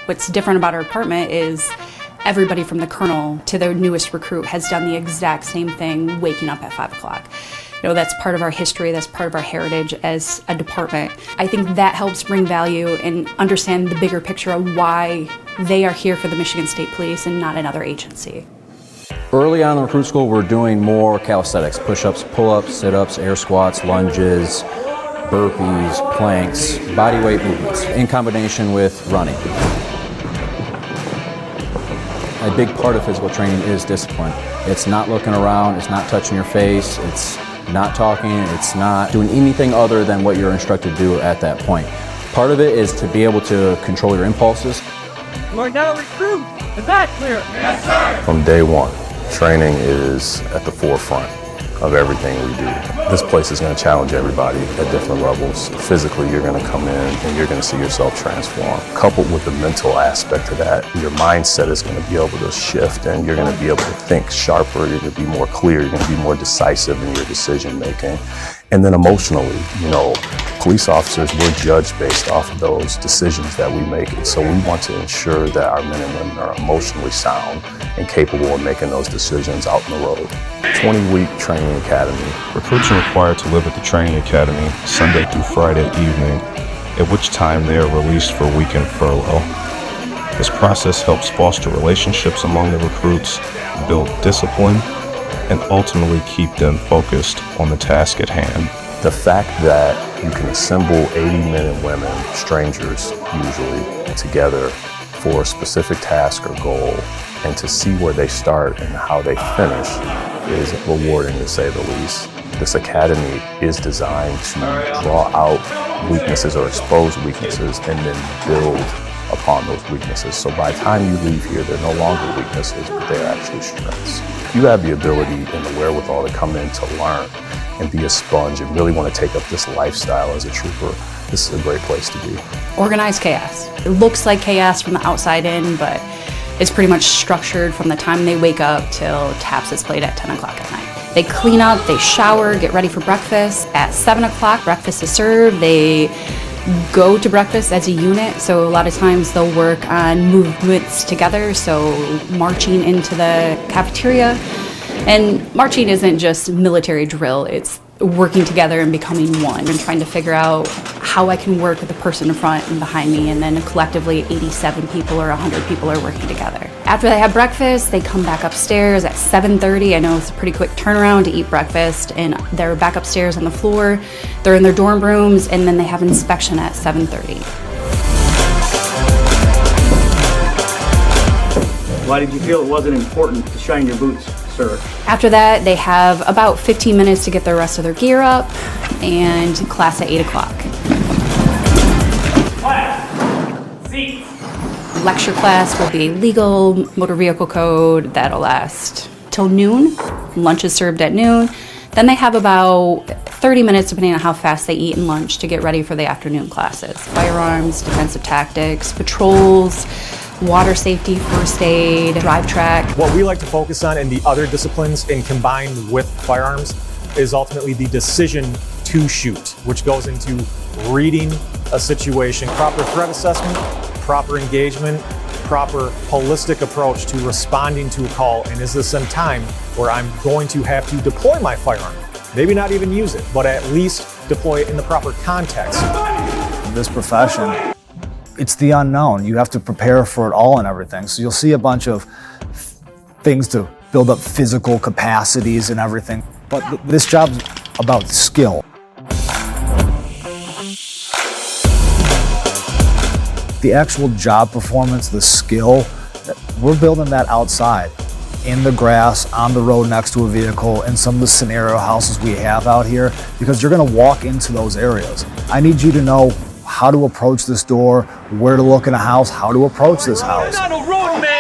What's different about our department is everybody from the colonel to the newest recruit has done the exact same thing, waking up at 5 o'clock. You know, that's part of our history, that's part of our heritage as a department. I think that helps bring value and understand the bigger picture of why they are here for the Michigan State Police and not another agency. Early on in recruit school, we're doing more calisthenics, push-ups, pull-ups, sit-ups, air squats, lunges, burpees, planks, body weight movements, in combination with running. A big part of physical training is discipline. It's not looking around, it's not touching your face, it's not talking, it's not doing anything other than what you're instructed to do at that point. Part of it is to be able to control your impulses. You are now recruit. Is that clear? Yes, sir. From day one, training is at the forefront of everything we do. This place is going to challenge everybody at different levels. Physically, you're going to come in and you're going to see yourself transform. Coupled with the mental aspect of that, your mindset is going to be able to shift and you're going to be able to think sharper, you're going to be more clear, you're going to be more decisive in your decision making. And then emotionally, police officers, we're judged based off of those decisions that we make. And so we want to ensure that our men and women are emotionally sound and capable of making those decisions out in the road. 20-week training academy. Recruits are required to live at the training academy Sunday through Friday evening, at which time they are released for weekend furlough. This process helps foster relationships among the recruits, build discipline, and ultimately keep them focused on the task at hand. The fact that you can assemble 80 men and women, strangers usually, together for a specific task or goal, and to see where they start and how they finish is rewarding, to say the least. This academy is designed to draw out weaknesses or expose weaknesses and then build upon those weaknesses. So by the time you leave here, they're no longer weaknesses, but they're actually strengths. You have the ability and the wherewithal to come in to learn and be a sponge and really want to take up this lifestyle as a trooper. This is a great place to be. Organized chaos. It looks like chaos from the outside in, but it's pretty much structured from the time they wake up till taps is played at 10 o'clock at night. They clean up, they shower, get ready for breakfast. At 7 o'clock, breakfast is served. They go to breakfast as a unit, so a lot of times they'll work on movements together, so marching into the cafeteria. And marching isn't just military drill, it's working together and becoming one and trying to figure out how I can work with the person in front and behind me, and then collectively 87 people or 100 people are working together. After they have breakfast, they come back upstairs at 7:30. I know it's a pretty quick turnaround to eat breakfast, and they're back upstairs on the floor. They're in their dorm rooms, and then they have inspection at 7:30. Why did you feel it wasn't important to shine your boots, sir? After that, they have about 15 minutes to get the rest of their gear up, and class at 8 o'clock. Class, seats. Lecture class will be legal, motor vehicle code. That'll last till noon. Lunch is served at noon. Then they have about 30 minutes, depending on how fast they eat and lunch, to get ready for the afternoon classes. Firearms, defensive tactics, patrols, water safety, first aid, drive track. What we like to focus on in the other disciplines and combined with firearms is ultimately the decision to shoot, which goes into reading a situation, proper threat assessment, proper engagement, proper holistic approach to responding to a call, and is this some time where I'm going to have to deploy my firearm? Maybe not even use it, but at least deploy it in the proper context. This profession, it's the unknown. You have to prepare for it all and everything. So you'll see a bunch of things to build up physical capacities and everything. But this job's about skill. The actual job performance, the skill, we're building that outside, in the grass, on the road next to a vehicle, in some of the scenario houses we have out here, because you're gonna walk into those areas. I need you to know how to approach this door, where to look in a house, how to approach this house. Not a road, man!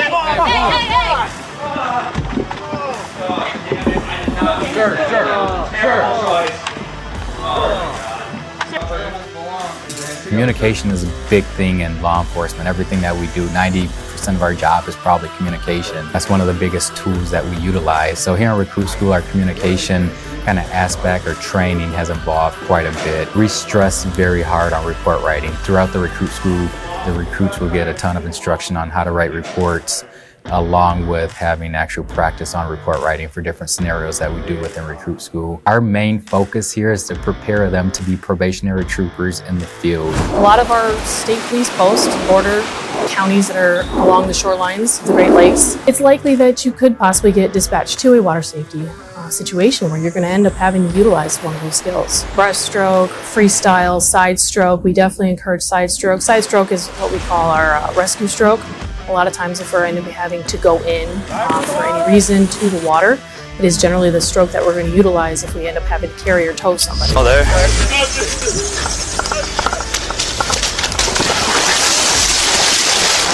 Communication is a big thing in law enforcement. Everything that we do, 90% of our job is probably communication. That's one of the biggest tools that we utilize. So here in recruit school, our communication kind of aspect or training has evolved quite a bit. We stress very hard on report writing. Throughout the recruit school, the recruits will get a ton of instruction on how to write reports, along with having actual practice on report writing for different scenarios that we do within recruit school. Our main focus here is to prepare them to be probationary troopers in the field. A lot of our state police posts border counties that are along the shorelines of the Great Lakes. It's likely that you could possibly get dispatched to a water safety situation where you're going to end up having to utilize one of those skills. Breaststroke, freestyle, side stroke. We definitely encourage side stroke. Side stroke is what we call our rescue stroke. A lot of times if we're going to be having to go in for any reason to the water, it is generally the stroke that we're going to utilize if we end up having to carry or tow somebody. Oh, there.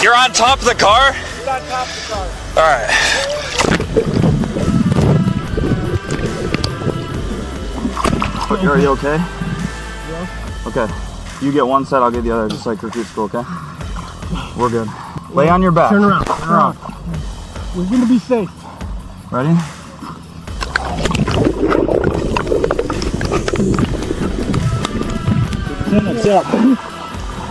You're on top of the car? He's on top of the car. All right. Are you okay? Yeah. Okay. You get one set, I'll get the other, just like recruit school, okay? We're good. Lay on your back. Turn around. Turn around. We're going to be safe. Ready? Sit up.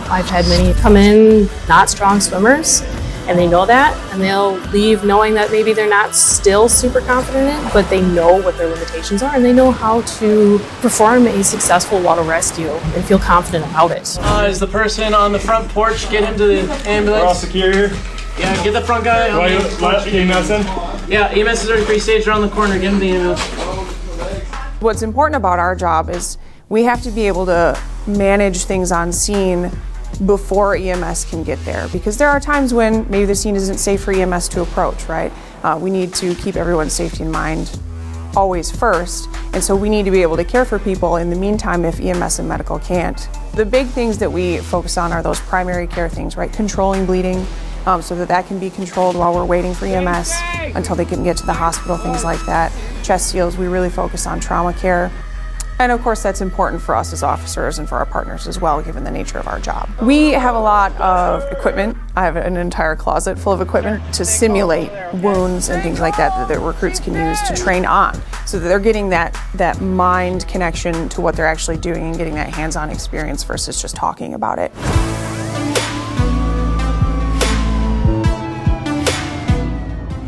I've had many come in not strong swimmers, and they know that, and they'll leave knowing that maybe they're not still super confident in it, but they know what their limitations are, and they know how to perform a successful water rescue and feel confident about it. Is the person on the front porch, get him to the ambulance. We're all secure here. Yeah, get the front guy on the porch. EMS in? Yeah, EMS is already pre-staged around the corner, get him the ambulance. What's important about our job is we have to be able to manage things on scene before EMS can get there, because there are times when maybe the scene isn't safe for EMS to approach, right? We need to keep everyone's safety in mind always first, and so we need to be able to care for people in the meantime if EMS and medical can't. The big things that we focus on are those primary care things, right? Controlling bleeding, so that can be controlled while we're waiting for EMS until they can get to the hospital, things like that. Chest seals, we really focus on trauma care. And of course, that's important for us as officers and for our partners as well, given the nature of our job. We have a lot of equipment. I have an entire closet full of equipment to simulate wounds and things like that that the recruits can use to train on, so that they're getting that mind connection to what they're actually doing and getting that hands-on experience versus just talking about it.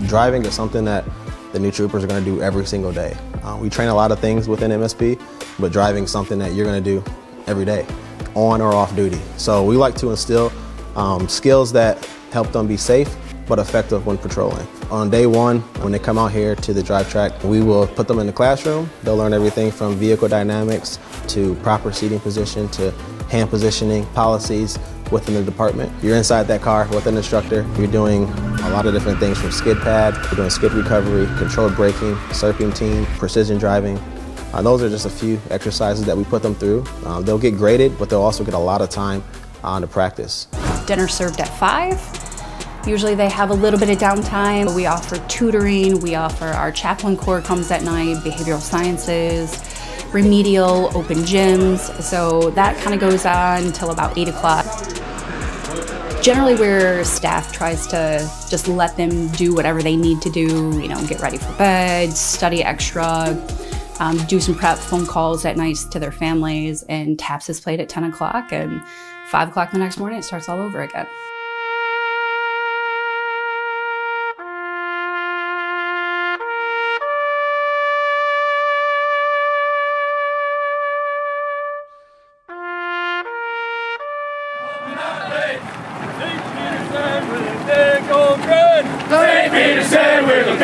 Driving is something that the new troopers are going to do every single day. We train a lot of things within MSP, but driving is something that you're going to do every day, on or off duty. So we like to instill skills that help them be safe but effective when patrolling. On day one, when they come out here to the drive track, we will put them in the classroom. They'll learn everything from vehicle dynamics to proper seating position to hand positioning policies within the department. You're inside that car with an instructor. You're doing a lot of different things, from skid pad, you're doing skid recovery, controlled braking, serpentine, precision driving. Those are just a few exercises that we put them through. They'll get graded, but they'll also get a lot of time to practice. Dinner served at 5. Usually they have a little bit of downtime. We offer tutoring, we offer our chaplain corps comes at night, behavioral sciences, remedial, open gyms. So that kind of goes on until about 8 o'clock. Generally where staff tries to just let them do whatever they need to do, get ready for bed, study extra, do some prep phone calls at night to their families, and TAPS is played at 10 o'clock, and 5 o'clock the next morning it starts all over again. St. Peter said we're the